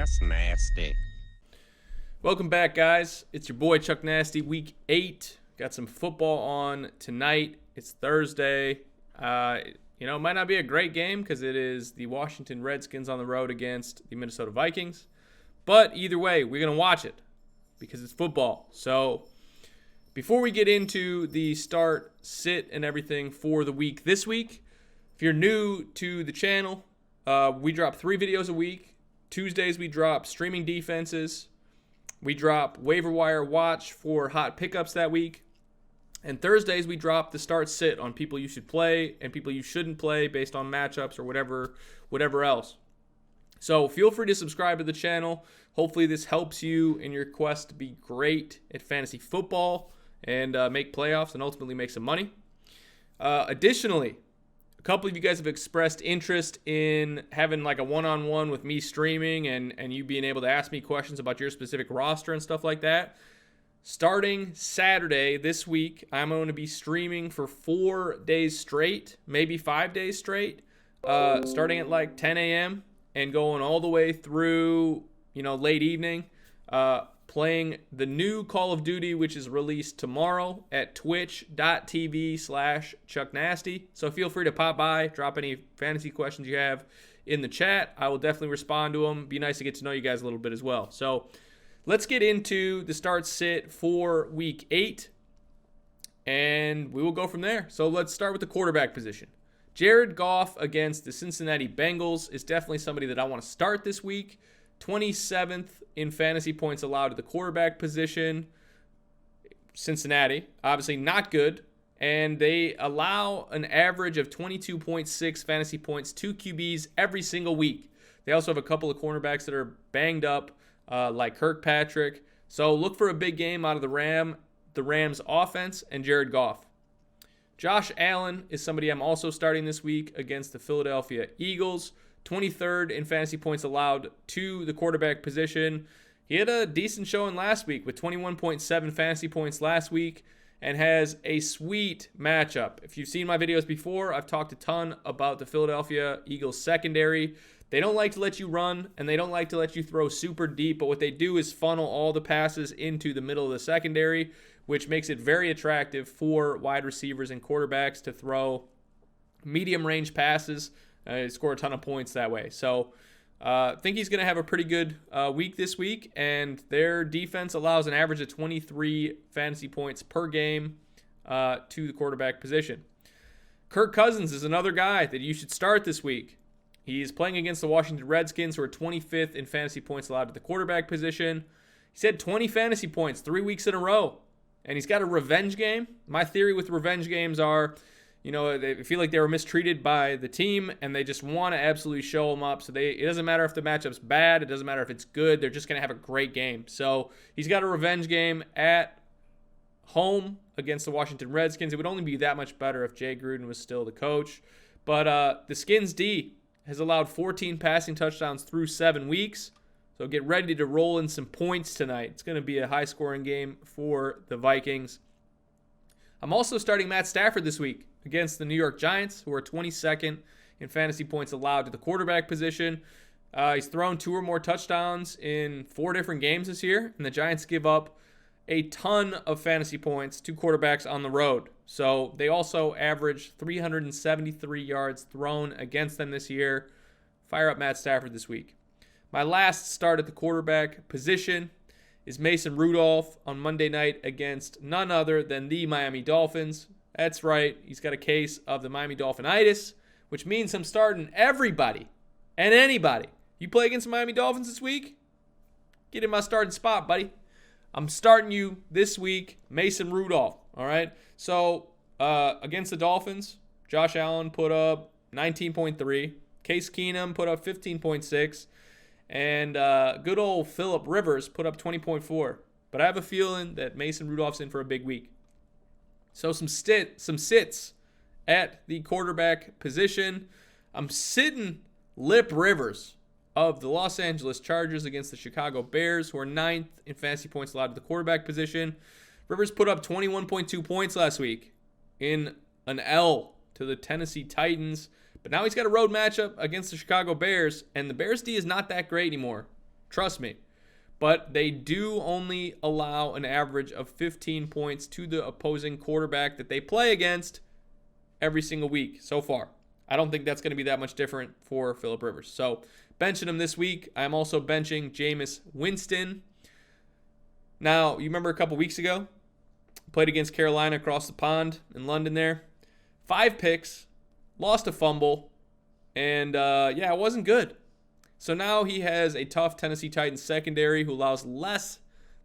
That's nasty. Welcome back, guys. It's your boy Chuck Nasty. Week 8. Got some football on tonight. It's Thursday. It might not be a great game because it is the Washington Redskins on the road against the Minnesota Vikings. But either way, we're going to watch it because it's football. So before we get into the start, sit, and everything for the week this week, if you're new to the channel, we drop 3 videos a week. Tuesdays we drop streaming defenses. We drop waiver wire watch for hot pickups that week. And Thursdays we drop the start sit on people you should play and people you shouldn't play based on matchups or whatever else. So feel free to subscribe to the channel. Hopefully this helps you in your quest to be great at fantasy football and make playoffs and ultimately make some money. Additionally, a couple of you guys have expressed interest in having like a one-on-one with me streaming and you being able to ask me questions about your specific roster and stuff like that. Starting Saturday this week, I'm going to be streaming for 4 days straight, maybe 5 days straight, starting at like 10 a.m. and going all the way through, late evening, playing the new Call of Duty, which is released tomorrow at twitch.tv/ChuckNasty. So feel free to pop by, drop any fantasy questions you have in the chat. I will definitely respond to them. Be nice to get to know you guys a little bit as well. So let's get into the start sit for week 8, and we will go from there. So let's start with the quarterback position. Jared Goff against the Cincinnati Bengals is definitely somebody that I want to start this week. 27th in fantasy points allowed at the quarterback position. Cincinnati, obviously not good, and they allow an average of 22.6 fantasy points to QBs every single week. They also have a couple of cornerbacks that are banged up, like Kirkpatrick. So look for a big game out of the Rams offense and Jared Goff. Josh Allen is somebody I'm also starting this week against the Philadelphia Eagles. 23rd in fantasy points allowed to the quarterback position. He had a decent showing last week with 21.7 fantasy points last week and has a sweet matchup. If you've seen my videos before, I've talked a ton about the Philadelphia Eagles secondary. They don't like to let you run, and they don't like to let you throw super deep, but what they do is funnel all the passes into the middle of the secondary, which makes it very attractive for wide receivers and quarterbacks to throw medium-range passes. Score a ton of points that way. So I think he's going to have a pretty good week this week, and their defense allows an average of 23 fantasy points per game to the quarterback position. Kirk Cousins is another guy that you should start this week. He's playing against the Washington Redskins, who are 25th in fantasy points allowed to the quarterback position. He's had 20 fantasy points 3 weeks in a row, and he's got a revenge game. My theory with revenge games are, they feel like they were mistreated by the team, and they just want to absolutely show them up. So it doesn't matter if the matchup's bad. It doesn't matter if it's good. They're just going to have a great game. So he's got a revenge game at home against the Washington Redskins. It would only be that much better if Jay Gruden was still the coach. But the Skins D has allowed 14 passing touchdowns through 7 weeks. So get ready to roll in some points tonight. It's going to be a high-scoring game for the Vikings. I'm also starting Matt Stafford this week against the New York Giants, who are 22nd in fantasy points allowed to the quarterback position. He's thrown 2 or more touchdowns in 4 different games this year, and the Giants give up a ton of fantasy points to quarterbacks on the road. So they also average 373 yards thrown against them this year. Fire up Matt Stafford this week. My last start at the quarterback position is Mason Rudolph on Monday night against none other than the Miami Dolphins. That's right, he's got a case of the Miami Dolphinitis, which means I'm starting everybody and anybody. You play against the Miami Dolphins this week? Get in my starting spot, buddy. I'm starting you this week, Mason Rudolph, all right? So against the Dolphins, Josh Allen put up 19.3. Case Keenum put up 15.6. And good old Phillip Rivers put up 20.4. But I have a feeling that Mason Rudolph's in for a big week. So some sits at the quarterback position. I'm sitting Lip Rivers of the Los Angeles Chargers against the Chicago Bears, who are 9th in fantasy points allowed to the quarterback position. Rivers put up 21.2 points last week in an L to the Tennessee Titans. But now he's got a road matchup against the Chicago Bears, and the Bears D is not that great anymore. Trust me. But they do only allow an average of 15 points to the opposing quarterback that they play against every single week so far. I don't think that's going to be that much different for Phillip Rivers. So benching him this week. I'm also benching Jameis Winston. Now, you remember a couple weeks ago, played against Carolina across the pond in London there. 5 picks, lost a fumble, and it wasn't good. So now he has a tough Tennessee Titans secondary who allows less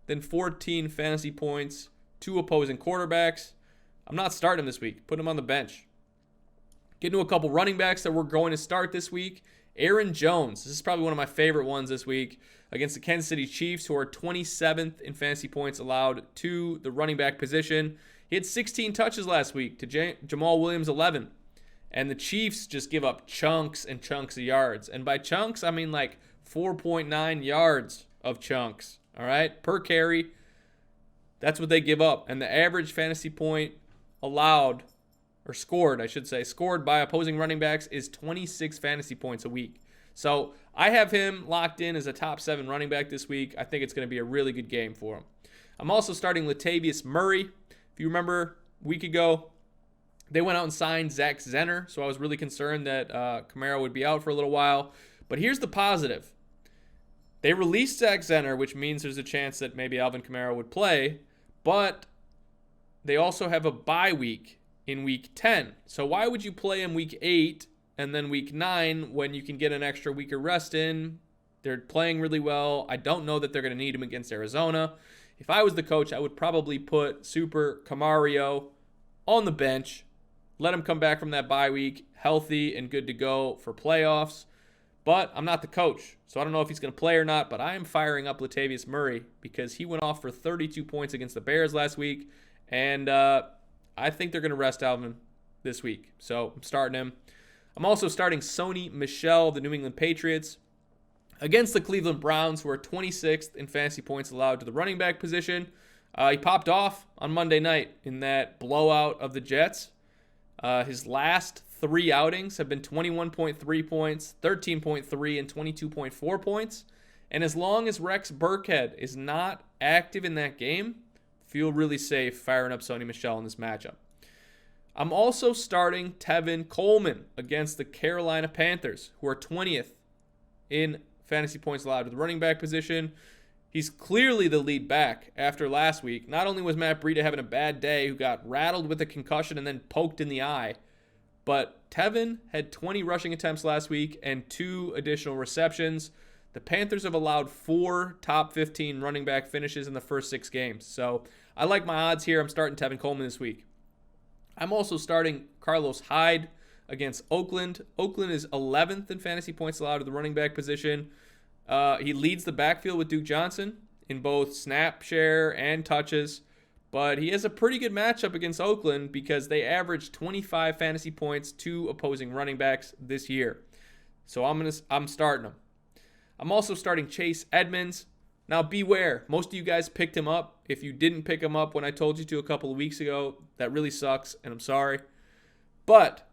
than 14 fantasy points to opposing quarterbacks. I'm not starting him this week. Put him on the bench. Get into a couple running backs that we're going to start this week. Aaron Jones. This is probably one of my favorite ones this week against the Kansas City Chiefs, who are 27th in fantasy points allowed to the running back position. He had 16 touches last week to Jamal Williams' 11. And the Chiefs just give up chunks and chunks of yards. And by chunks, I mean like 4.9 yards of chunks, all right, per carry. That's what they give up. And the average fantasy point allowed, or scored, I should say, scored by opposing running backs is 26 fantasy points a week. So I have him locked in as a top 7 running back this week. I think it's going to be a really good game for him. I'm also starting Latavius Murray. If you remember a week ago, they went out and signed Zach Zenner, so I was really concerned that Kamara would be out for a little while. But here's the positive. They released Zach Zenner, which means there's a chance that maybe Alvin Kamara would play, but they also have a bye week in week 10. So why would you play him week 8 and then week 9 when you can get an extra week of rest in? They're playing really well. I don't know that they're going to need him against Arizona. If I was the coach, I would probably put Super Camario on the bench. Let him come back from that bye week healthy and good to go for playoffs. But I'm not the coach, so I don't know if he's going to play or not, but I am firing up Latavius Murray because he went off for 32 points against the Bears last week, and I think they're going to rest Alvin this week. So I'm starting him. I'm also starting Sony Michel of the New England Patriots against the Cleveland Browns, who are 26th in fantasy points allowed to the running back position. He popped off on Monday night in that blowout of the Jets. His last 3 outings have been 21.3 points, 13.3, and 22.4 points. And as long as Rex Burkhead is not active in that game, feel really safe firing up Sony Michel in this matchup. I'm also starting Tevin Coleman against the Carolina Panthers, who are 20th in fantasy points allowed to the running back position. He's clearly the lead back after last week. Not only was Matt Breida having a bad day, who got rattled with a concussion and then poked in the eye, but Tevin had 20 rushing attempts last week and 2 additional receptions. The Panthers have allowed 4 top 15 running back finishes in the first 6 games. So I like my odds here. I'm starting Tevin Coleman this week. I'm also starting Carlos Hyde against Oakland. Oakland is 11th in fantasy points allowed to the running back position. He leads the backfield with Duke Johnson in both snap share and touches, but he has a pretty good matchup against Oakland because they average 25 fantasy points to opposing running backs this year. So I'm starting him. I'm also starting Chase Edmonds. Now beware, most of you guys picked him up. If you didn't pick him up when I told you to a couple of weeks ago, that really sucks, and I'm sorry. But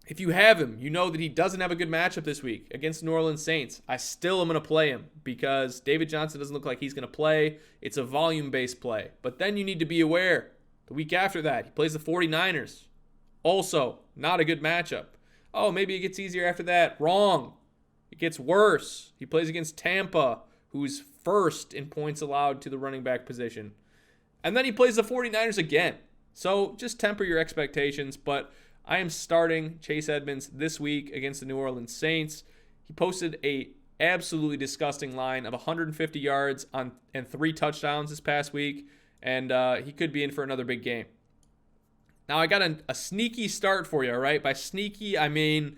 if you have him, you know that he doesn't have a good matchup this week against the New Orleans Saints. I still am going to play him because David Johnson doesn't look like he's going to play. It's a volume-based play. But then you need to be aware, the week after that, he plays the 49ers. Also, not a good matchup. Oh, maybe it gets easier after that. Wrong. It gets worse. He plays against Tampa, who's first in points allowed to the running back position. And then he plays the 49ers again. So just temper your expectations, but I am starting Chase Edmonds this week against the New Orleans Saints. He posted a absolutely disgusting line of 150 yards and 3 touchdowns this past week, and he could be in for another big game. Now I got a sneaky start for you, all right? By sneaky, I mean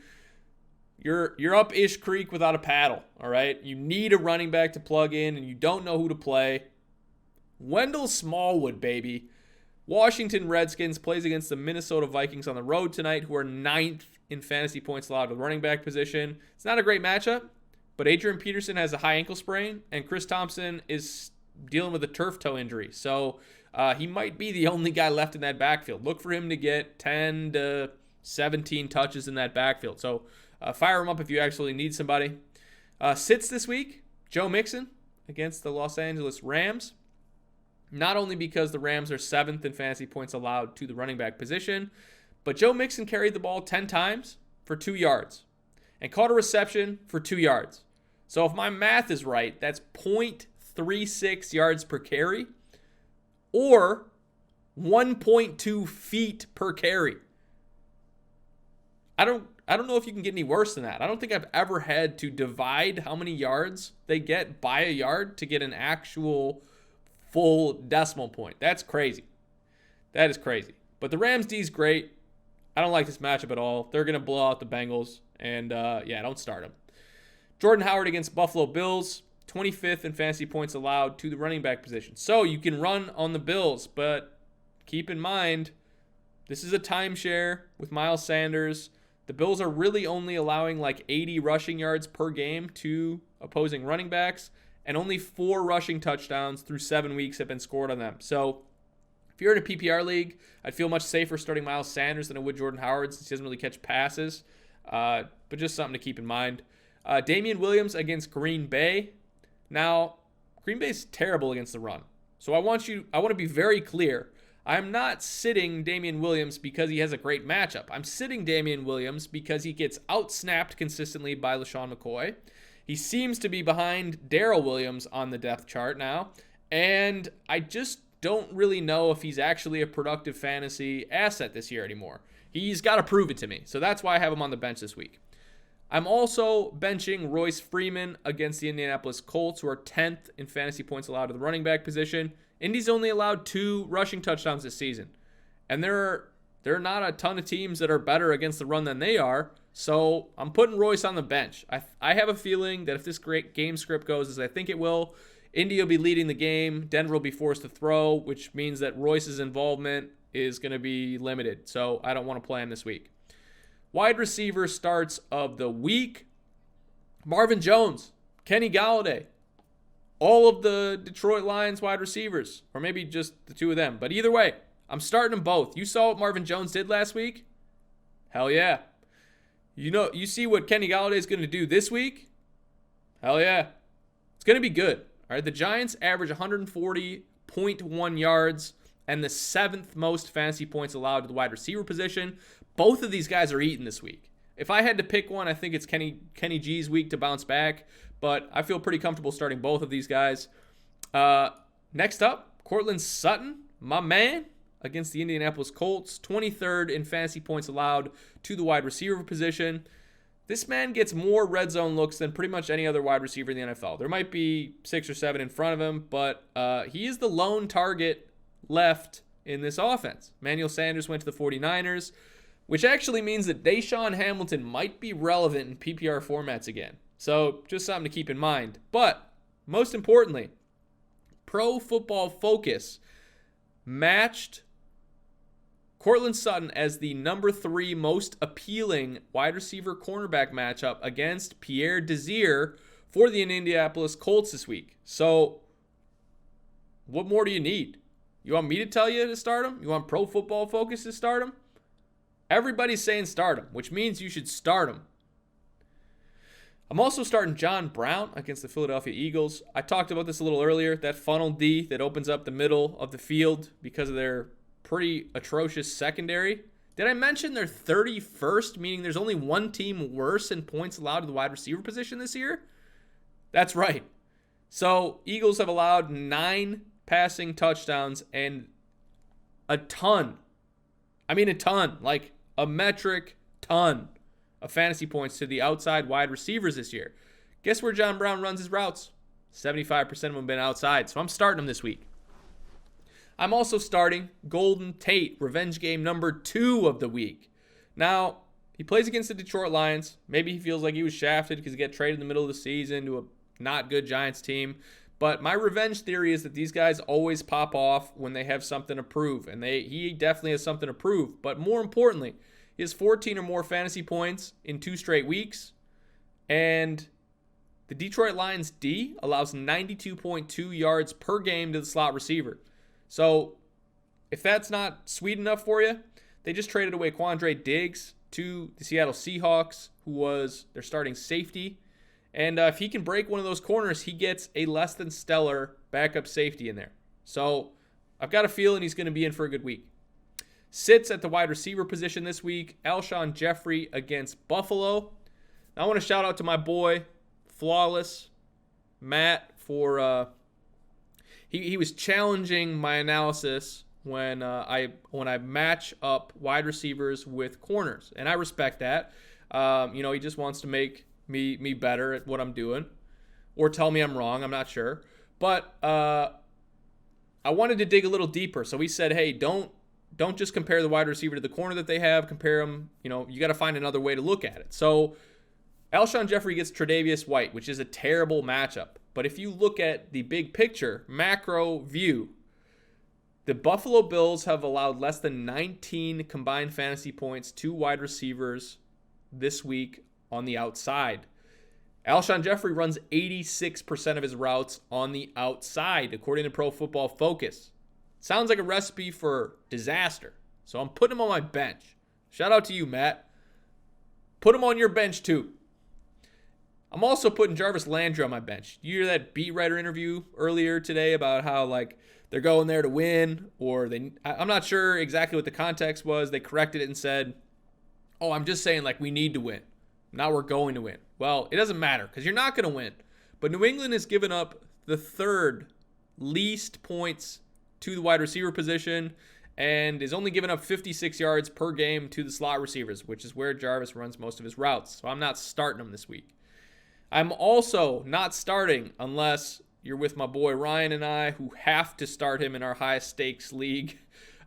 you're up Ish Creek without a paddle, all right? You need a running back to plug in, and you don't know who to play. Wendell Smallwood, baby. Washington Redskins plays against the Minnesota Vikings on the road tonight, who are 9th in fantasy points allowed to the running back position. It's not a great matchup, but Adrian Peterson has a high ankle sprain, and Chris Thompson is dealing with a turf toe injury. So he might be the only guy left in that backfield. Look for him to get 10 to 17 touches in that backfield. So fire him up if you actually need somebody. Sits this week. Joe Mixon against the Los Angeles Rams. Not only because the Rams are 7th in fantasy points allowed to the running back position, but Joe Mixon carried the ball 10 times for 2 yards and caught a reception for 2 yards. So if my math is right, that's 0.36 yards per carry or 1.2 feet per carry. I don't know if you can get any worse than that. I don't think I've ever had to divide how many yards they get by a yard to get an actual full decimal point. That's crazy. That is crazy. But the Rams D is great. I don't like this matchup at all. They're going to blow out the Bengals. And, don't start them. Jordan Howard against Buffalo Bills. 25th in fantasy points allowed to the running back position. So you can run on the Bills, but keep in mind, this is a timeshare with Miles Sanders. The Bills are really only allowing like 80 rushing yards per game to opposing running backs, and only 4 rushing touchdowns through 7 weeks have been scored on them. So if you're in a PPR league, I'd feel much safer starting Miles Sanders than I would Jordan Howard since he doesn't really catch passes. But just something to keep in mind. Damian Williams against Green Bay. Now, Green Bay's terrible against the run. So I want to be very clear. I'm not sitting Damian Williams because he has a great matchup. I'm sitting Damian Williams because he gets out-snapped consistently by LaShawn McCoy. He seems to be behind Darrell Williams on the depth chart now. And I just don't really know if he's actually a productive fantasy asset this year anymore. He's got to prove it to me. So that's why I have him on the bench this week. I'm also benching Royce Freeman against the Indianapolis Colts, who are 10th in fantasy points allowed to the running back position. Indy's only allowed 2 rushing touchdowns this season. And there are not a ton of teams that are better against the run than they are. So I'm putting Royce on the bench. I have a feeling that if this great game script goes as I think it will, Indy will be leading the game. Denver will be forced to throw, which means that Royce's involvement is going to be limited. So I don't want to play him this week. Wide receiver starts of the week. Marvin Jones, Kenny Golladay, all of the Detroit Lions wide receivers, or maybe just the 2 of them. But either way, I'm starting them both. You saw what Marvin Jones did last week? Hell yeah. You see what Kenny Golladay is going to do this week? Hell yeah. It's going to be good. All right, the Giants average 140.1 yards and the 7th most fantasy points allowed to the wide receiver position. Both of these guys are eating this week. If I had to pick one, I think it's Kenny G's week to bounce back, but I feel pretty comfortable starting both of these guys. Next up, Courtland Sutton, my man, against the Indianapolis Colts, 23rd in fantasy points allowed to the wide receiver position. This man gets more red zone looks than pretty much any other wide receiver in the NFL. There might be 6 or 7 in front of him, but he is the lone target left in this offense. Emmanuel Sanders went to the 49ers, which actually means that Deshaun Hamilton might be relevant in PPR formats again. So just something to keep in mind. But most importantly, Pro Football Focus matched Courtland Sutton as the number 3 most appealing wide receiver cornerback matchup against Pierre Desir for the Indianapolis Colts this week. So what more do you need? You want me to tell you to start him? You want Pro Football Focus to start him? Everybody's saying start him, which means you should start him. I'm also starting John Brown against the Philadelphia Eagles. I talked about this a little earlier, that funnel D that opens up the middle of the field because of their pretty atrocious secondary. Did I mention they're 31st, meaning there's only one team worse in points allowed to the wide receiver position this year? That's right. So Eagles have allowed 9 passing touchdowns and a ton, like a metric ton of fantasy points to the outside wide receivers this year. Guess where John Brown runs his routes? 75% of them have been outside, so I'm starting him this week. I'm also starting Golden Tate, revenge game number 2 of the week. Now, he plays against the Detroit Lions. Maybe he feels like he was shafted because he got traded in the middle of the season to a not good Giants team. But my revenge theory is that these guys always pop off when they have something to prove. And he definitely has something to prove. But more importantly, he has 14 or more fantasy points in 2 straight weeks. And the Detroit Lions D allows 92.2 yards per game to the slot receiver. So if that's not sweet enough for you, they just traded away Quandre Diggs to the Seattle Seahawks, who was their starting safety. And if he can break one of those corners, he gets a less than stellar backup safety in there. So I've got a feeling he's going to be in for a good week. Sits at the wide receiver position this week. Alshon Jeffrey against Buffalo. Now I want to shout out to my boy, Flawless, Matt, for he was challenging my analysis when I match up wide receivers with corners, and I respect that. He just wants to make me better at what I'm doing, or tell me I'm wrong. I'm not sure, but I wanted to dig a little deeper. So he said, "Hey, don't just compare the wide receiver to the corner that they have. Compare them. You got to find another way to look at it." So Alshon Jeffrey gets Tre'Davious White, which is a terrible matchup. But if you look at the big picture, macro view, the Buffalo Bills have allowed less than 19 combined fantasy points to wide receivers this week on the outside. Alshon Jeffrey runs 86% of his routes on the outside, according to Pro Football Focus. Sounds like a recipe for disaster. So I'm putting him on my bench. Shout out to you, Matt. Put him on your bench, too. I'm also putting Jarvis Landry on my bench. You hear that beat writer interview earlier today about how, they're going there to win, or I'm not sure exactly what the context was. They corrected it and said, "Oh, I'm just saying, we need to win. Now we're going to win." Well, it doesn't matter because you're not going to win. But New England has given up the third least points to the wide receiver position and is only giving up 56 yards per game to the slot receivers, which is where Jarvis runs most of his routes. So I'm not starting him this week. I'm also not starting unless you're with my boy Ryan and I, who have to start him in our highest stakes league.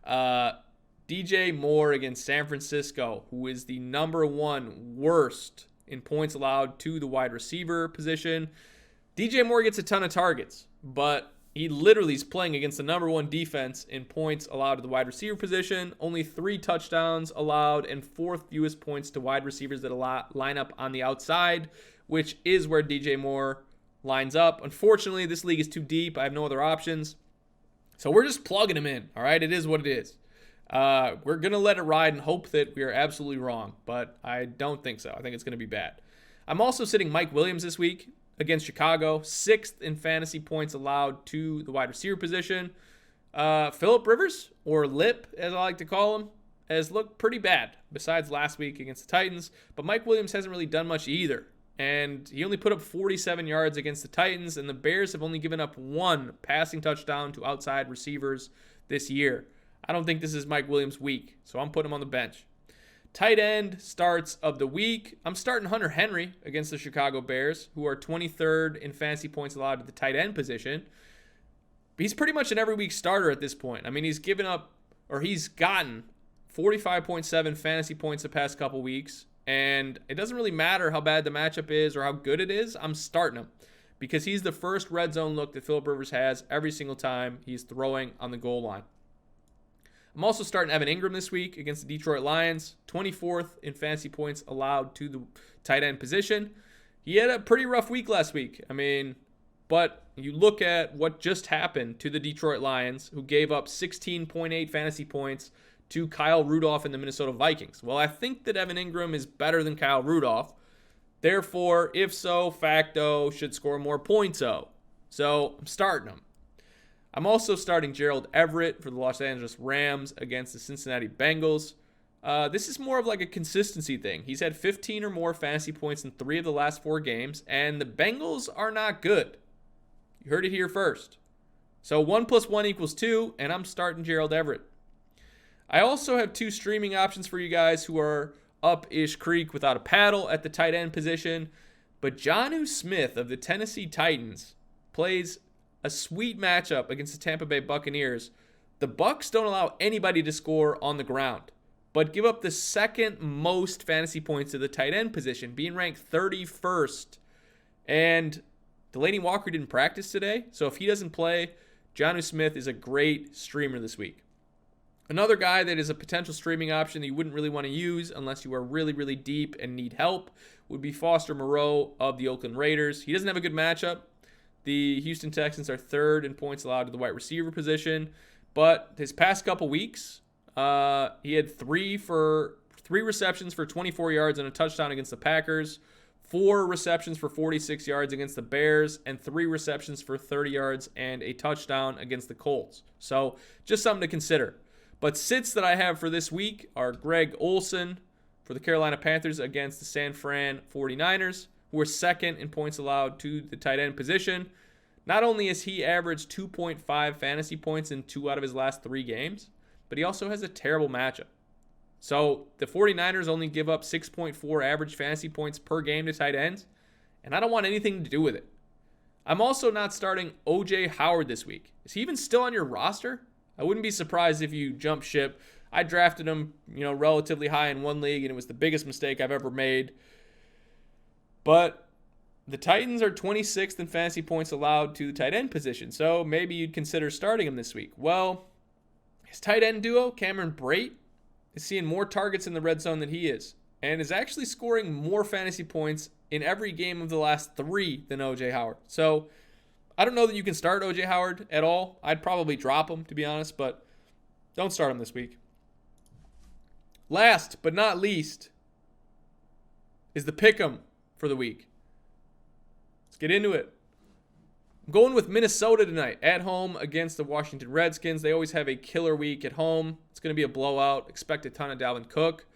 DJ Moore against San Francisco, who is the number one worst in points allowed to the wide receiver position. DJ Moore gets a ton of targets, but he literally is playing against the number one defense in points allowed to the wide receiver position. Only 3 touchdowns allowed and 4th fewest points to wide receivers that line up on the outside, which is where DJ Moore lines up. Unfortunately, this league is too deep. I have no other options. So we're just plugging him in, all right? It is what it is. We're going to let it ride and hope that we are absolutely wrong, but I don't think so. I think it's going to be bad. I'm also sitting Mike Williams this week against Chicago, 6th in fantasy points allowed to the wide receiver position. Phillip Rivers, or Lip as I like to call him, has looked pretty bad besides last week against the Titans, but Mike Williams hasn't really done much either. And he only put up 47 yards against the Titans, and the Bears have only given up 1 passing touchdown to outside receivers this year. I don't think this is Mike Williams' week, so I'm putting him on the bench. Tight end starts of the week. I'm starting Hunter Henry against the Chicago Bears, who are 23rd in fantasy points allowed to the tight end position. He's pretty much an every week starter at this point. I mean, he's gotten 45.7 fantasy points the past couple weeks. And it doesn't really matter how bad the matchup is or how good it is. I'm starting him because he's the first red zone look that Phillip Rivers has every single time he's throwing on the goal line. I'm also starting Evan Ingram this week against the Detroit Lions, 24th in fantasy points allowed to the tight end position. He had a pretty rough week last week. But you look at what just happened to the Detroit Lions, who gave up 16.8 fantasy points to Kyle Rudolph and the Minnesota Vikings. Well, I think that Evan Ingram is better than Kyle Rudolph. Therefore, if so, facto, should score more points. So I'm starting him. I'm also starting Gerald Everett for the Los Angeles Rams against the Cincinnati Bengals. This is more of a consistency thing. He's had 15 or more fantasy points in 3 of the last 4 games, and the Bengals are not good. You heard it here first. So 1 + 1 = 2, and I'm starting Gerald Everett. I also have 2 streaming options for you guys who are up-ish creek without a paddle at the tight end position. But Jonnu Smith of the Tennessee Titans plays a sweet matchup against the Tampa Bay Buccaneers. The Bucs don't allow anybody to score on the ground, but give up the 2nd most fantasy points to the tight end position, being ranked 31st. And Delaney Walker didn't practice today, so if he doesn't play, Jonnu Smith is a great streamer this week. Another guy that is a potential streaming option that you wouldn't really want to use unless you are really, really deep and need help would be Foster Moreau of the Oakland Raiders. He doesn't have a good matchup. The Houston Texans are 3rd in points allowed to the wide receiver position, but his past couple weeks, he had 3 receptions for 24 yards and a touchdown against the Packers, 4 receptions for 46 yards against the Bears, and 3 receptions for 30 yards and a touchdown against the Colts. So just something to consider. But sits that I have for this week are Greg Olsen for the Carolina Panthers against the San Fran 49ers, who are second in points allowed to the tight end position. Not only has he averaged 2.5 fantasy points in 2 out of his last 3 games, but he also has a terrible matchup. So the 49ers only give up 6.4 average fantasy points per game to tight ends, and I don't want anything to do with it. I'm also not starting O.J. Howard this week. Is he even still on your roster? I wouldn't be surprised if you jump ship. I drafted him, relatively high in one league, and it was the biggest mistake I've ever made. But the Titans are 26th in fantasy points allowed to the tight end position, so maybe you'd consider starting him this week. Well, his tight end duo, Cameron Brate, is seeing more targets in the red zone than he is, and is actually scoring more fantasy points in every game of the last 3 than O.J. Howard. So I don't know that you can start O.J. Howard at all. I'd probably drop him, to be honest, but don't start him this week. Last but not least is the pick'em for the week. Let's get into it. I'm going with Minnesota tonight at home against the Washington Redskins. They always have a killer week at home. It's going to be a blowout. Expect a ton of Dalvin Cook.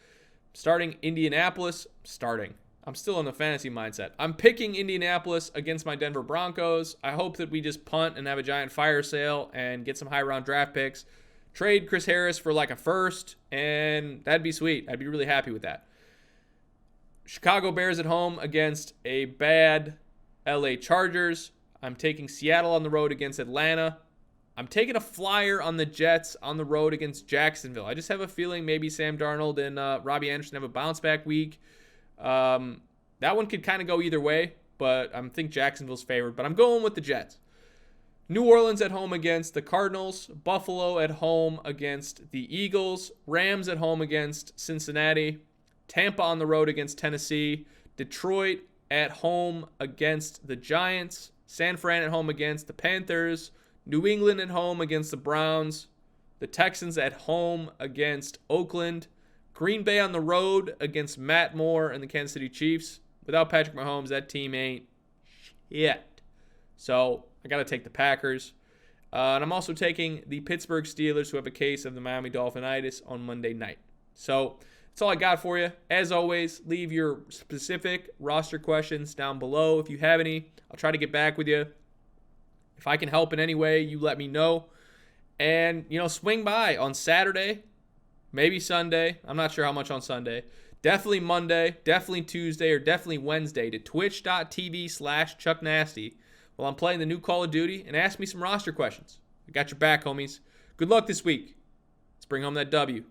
Starting Indianapolis. I'm still in the fantasy mindset. I'm picking Indianapolis against my Denver Broncos. I hope that we just punt and have a giant fire sale and get some high-round draft picks. Trade Chris Harris for like a first, and that'd be sweet. I'd be really happy with that. Chicago Bears at home against a bad LA Chargers. I'm taking Seattle on the road against Atlanta. I'm taking a flyer on the Jets on the road against Jacksonville. I just have a feeling maybe Sam Darnold and Robbie Anderson have a bounce-back week. That one could kind of go either way, but I think Jacksonville's favored. But I'm going with the Jets. New Orleans at home against the Cardinals. Buffalo at home against the Eagles. Rams at home against Cincinnati. Tampa on the road against Tennessee. Detroit at home against the Giants. San Fran at home against the Panthers. New England at home against the Browns. The Texans at home against Oakland. Green Bay on the road against Matt Moore and the Kansas City Chiefs. Without Patrick Mahomes, that team ain't shit. So I got to take the Packers. And I'm also taking the Pittsburgh Steelers, who have a case of the Miami Dolphinitis, on Monday night. So that's all I got for you. As always, leave your specific roster questions down below if you have any. I'll try to get back with you. If I can help in any way, you let me know. And, swing by on Saturday, maybe Sunday. I'm not sure how much on Sunday. Definitely Monday, definitely Tuesday, or definitely Wednesday to twitch.tv/ChuckNasty while I'm playing the new Call of Duty, and ask me some roster questions. I got your back, homies. Good luck this week. Let's bring home that W.